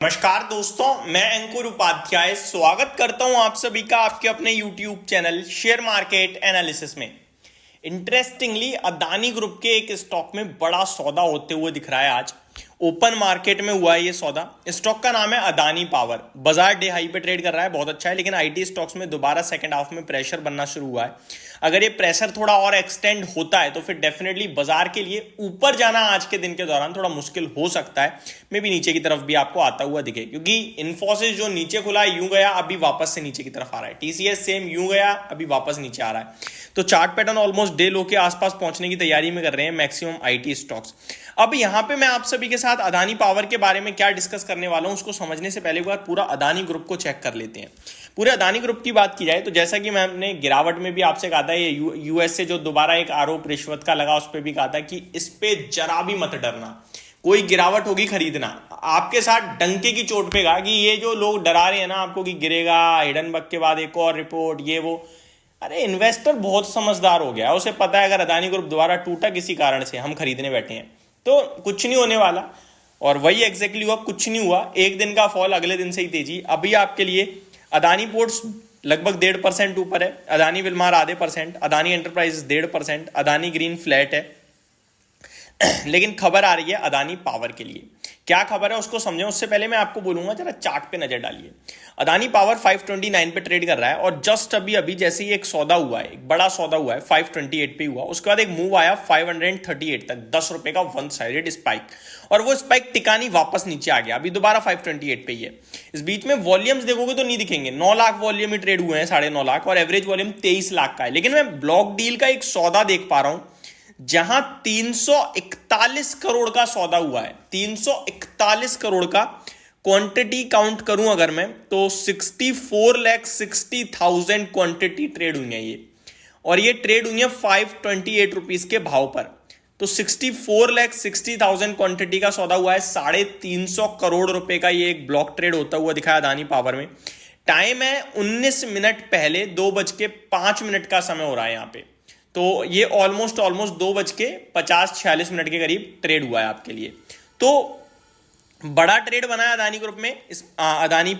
नमस्कार दोस्तों, मैं अंकुर उपाध्याय स्वागत करता हूं आप सभी का आपके अपने YouTube channel share market analysis में। इंटरेस्टिंगली अदानी ग्रुप के एक स्टॉक में बड़ा सौदा होते हुए दिख रहा है। आज ओपन मार्केट में हुआ है ये सौदा। स्टॉक का नाम है अदानी पावर। बाजार डे हाई पे ट्रेड कर रहा है, बहुत अच्छा है। लेकिन आईटी स्टॉक्स में दोबारा सेकंड हाफ में प्रेशर बनना शुरू हुआ है। अगर ये प्रेशर थोड़ा और एक्सटेंड होता है तो फिर डेफिनेटली बाजार के लिए ऊपर जाना आज के दिन के दौरान थोड़ा मुश्किल हो सकता है। मे भी नीचे की तरफ भी आपको आता हुआ दिखे, क्योंकि इन्फोसिस जो नीचे खुला यूं गया, अभी वापस से नीचे की तरफ आ रहा है। टीसीएस सेम यूं गया, अभी वापस नीचे आ रहा है। तो चार्ट पैटर्न ऑलमोस्ट डे लो के आसपास पहुंचने की तैयारी में कर रहे हैं मैक्सिमम आईटी स्टॉक्स। अब यहां पे मैं आप सभी के साथ अदानी पावर के बारे में क्या डिस्कस करने वाला हूं, उसको समझने से पहले एक बार पूरा अदानी ग्रुप को चेक कर लेते हैं। पूरे अदानी ग्रुप की बात की जाए तो जैसा कि मैंने गिरावट में भी आपसे कहा था, ये यूएस से जो दोबारा एक आरोप रिश्वत का लगा, उस पर भी कहा था कि इस पे जरा भी मत डरना, कोई गिरावट होगी खरीदना। आपके साथ डंके की चोट पे कहा कि ये जो लोग डरा रहे हैं ना आपको कि गिरेगा, हिडनबर्ग के बाद एक और रिपोर्ट, ये वो। अरे इन्वेस्टर बहुत समझदार हो गया, उसे पता है अगर अदानी ग्रुप दोबारा टूटा किसी कारण से, हम खरीदने बैठे हैं तो कुछ नहीं होने वाला। और वही एग्जैक्टली हुआ, कुछ नहीं हुआ। एक दिन का फॉल, अगले दिन से ही तेजी। अभी आपके लिए अदानी पोर्ट्स लगभग 1.5% ऊपर है, अदानी विलमार आधे %, Adani enterprise 1.5%, Adani green flat है। लेकिन खबर आ रही है अदानी पावर के लिए। क्या खबर है उसको समझें, उससे पहले मैं आपको बोलूंगा जरा चार्ट पे नजर डालिए। अदानी पावर 529 पे ट्रेड कर रहा है और जस्ट अभी जैसे ही एक सौदा हुआ है, एक बड़ा सौदा हुआ है, 528 पे हुआ। उसके बाद एक मूव आया 538 तक, 10 रुपए का वन साइडेड स्पाइक, और वो स्पाइक टिकानी वापस नीचे आ गया। अभी दोबारा 528 पे ही है। इस बीच में वॉल्यूम्स देखोगे तो नहीं दिखेंगे, 9 लाख वॉल्यूम ही ट्रेड हुए हैं, 9.5 लाख, और एवरेज वॉल्यूम 23 लाख का है। लेकिन मैं ब्लॉक डील का एक सौदा देख पा रहा हूं जहां 341 करोड़ का सौदा हुआ है। 341 करोड़ का क्वांटिटी काउंट करूं अगर मैं, तो 64,60,000 क्वांटिटी ट्रेड हुई है ये, और ये ट्रेड हुई है 528 रुपीज के भाव पर। तो 64,60,000 क्वांटिटी का सौदा हुआ है, 350 करोड़ रुपए का ये एक ब्लॉक ट्रेड होता हुआ दिखाया अदानी पावर में। टाइम है 19 मिनट पहले, 2:05 का समय हो रहा है यहां पे। तो ये ऑलमोस्ट 2:50-46 के करीब ट्रेड हुआ है आपके लिए। तो बड़ा ट्रेड बना है अदानी ग्रुप में, इस अदानी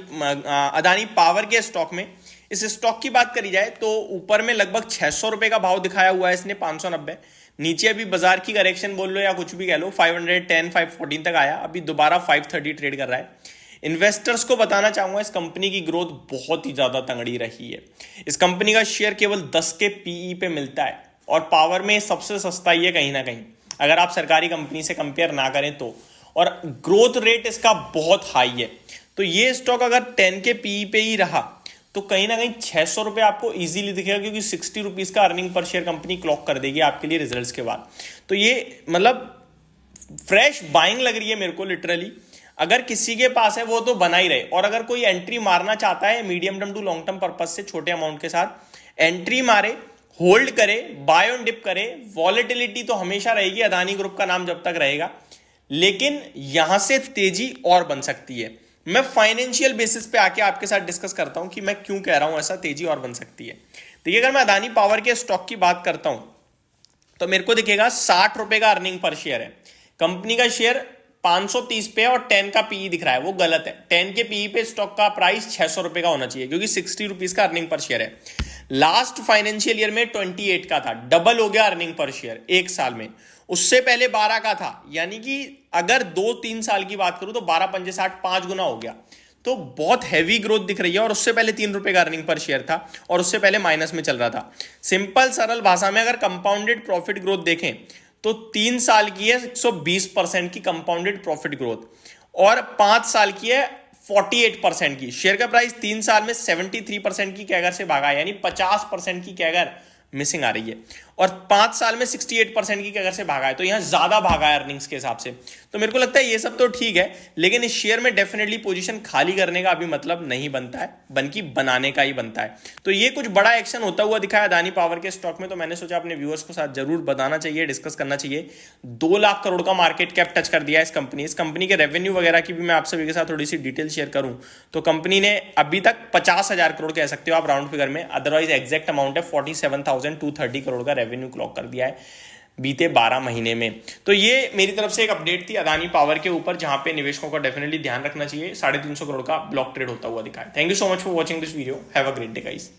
पावर के स्टॉक में। इस स्टॉक की बात करी जाए तो ऊपर में लगभग 600 रुपए का भाव दिखाया हुआ है इसने, 590। नीचे अभी बाजार की करेक्शन बोल लो या कुछ भी कह लो, 510 514 तक आया, अभी दोबारा 530 ट्रेड कर रहा है। इन्वेस्टर्स को बताना चाहूंगा, इस कंपनी की ग्रोथ बहुत ही ज्यादा तंगड़ी रही है। इस कंपनी का शेयर केवल 10 के पीई पे मिलता है, और पावर में सबसे सस्ता ही है कहीं ना कहीं, अगर आप सरकारी कंपनी से कंपेयर ना करें तो। और ग्रोथ रेट इसका बहुत हाई है। तो ये स्टॉक अगर 10 के पीई पे ही रहा तो कहीं ना कहीं 600 रुपए आपको इजीली दिखेगा, क्योंकि 60 रुपीज का earning per share company clock कर देगी आपके लिए रिजल्ट्स के बाद। तो ये मतलब फ्रेश बाइंग लग रही है मेरे को लिटरली। अगर किसी के पास है वो तो बना ही रहे, और अगर कोई एंट्री मारना चाहता है medium term to long term purpose से, छोटे अमाउंट के साथ एंट्री मारे, होल्ड करे, बाय ऑन डिप करे। वॉलेटिलिटी तो हमेशा रहेगी अदानी ग्रुप का नाम जब तक रहेगा, लेकिन यहां से तेजी और बन सकती है। मैं फाइनेंशियल बेसिस पे आके आपके साथ डिस्कस करता हूं कि मैं क्यों कह रहा हूं ऐसा तेजी और बन सकती है। देखिए, अगर मैं अदानी पावर के स्टॉक की बात करता हूं तो मेरे को दिखेगा 60 रुपए का अर्निंग पर शेयर है। कंपनी का शेयर 530 पे और 10 का पीई दिख रहा है, वो गलत है। 10 के पीई पे स्टॉक का प्राइस 600 रुपए का होना चाहिए, क्योंकि 60 रुपीज का अर्निंग पर शेयर है। लास्ट फाइनेंशियल ईयर में 28 का था, डबल हो गया अर्निंग पर शेयर एक साल में। उससे पहले 12 का था, यानी कि अगर 2-3 साल की बात करूं तो 12 पंजे 60, 5 गुना हो गया। तो बहुत हैवी ग्रोथ दिख रही है। और उससे पहले 3 रुपए का अर्निंग पर शेयर था, और उससे पहले माइनस में चल रहा था। सिंपल सरल भाषा में अगर कंपाउंडेड प्रॉफिट ग्रोथ देखें तो 3 साल की है 120% की कंपाउंडेड प्रॉफिट ग्रोथ, और 5 साल की है 48% की। शेयर का प्राइस 3 साल में 73% की कैगर से भागा है, यानी 50% की कैगर मिसिंग आ रही है, और 5 साल में 68% की कैगर से भागा है। तो यहां ज्यादा भागा है अर्निंग्स के हिसाब से। तो मेरे को लगता है ये सब तो ठीक है, लेकिन इस शेयर में डेफिनेटली पोजीशन खाली करने का अभी मतलब नहीं बनता है, बल्कि बनाने का ही बनता है। तो ये कुछ बड़ा एक्शन होता हुआ दिखा है अदानी पावर के स्टॉक में, तो मैंने सोचा अपने व्यूअर्स को साथ जरूर बताना चाहिए, डिस्कस करना चाहिए। 2 लाख करोड़ का मार्केट कैप टच कर दिया इस कंपनी के रेवेन्यू वगैरह की भी मैं आप सभी के साथ थोड़ी सी डिटेल शेयर करूं तो कंपनी ने अभी तक 50,000 करोड़ कह सकते हो आप राउंड फिगर में, अदरवाइज एग्जैक्ट अमाउंट है 47,230 करोड़ का रेवेन्यू क्लॉक कर दिया है। बीते 12 महीने में। तो ये मेरी तरफ से एक अपडेट थी अदानी पावर के ऊपर, जहां पे निवेशकों का डेफिनेटली ध्यान रखना चाहिए। 350 करोड़ का ब्लॉक ट्रेड होता हुआ दिखा है। Thank you so much for watching this video. Have a great day guys.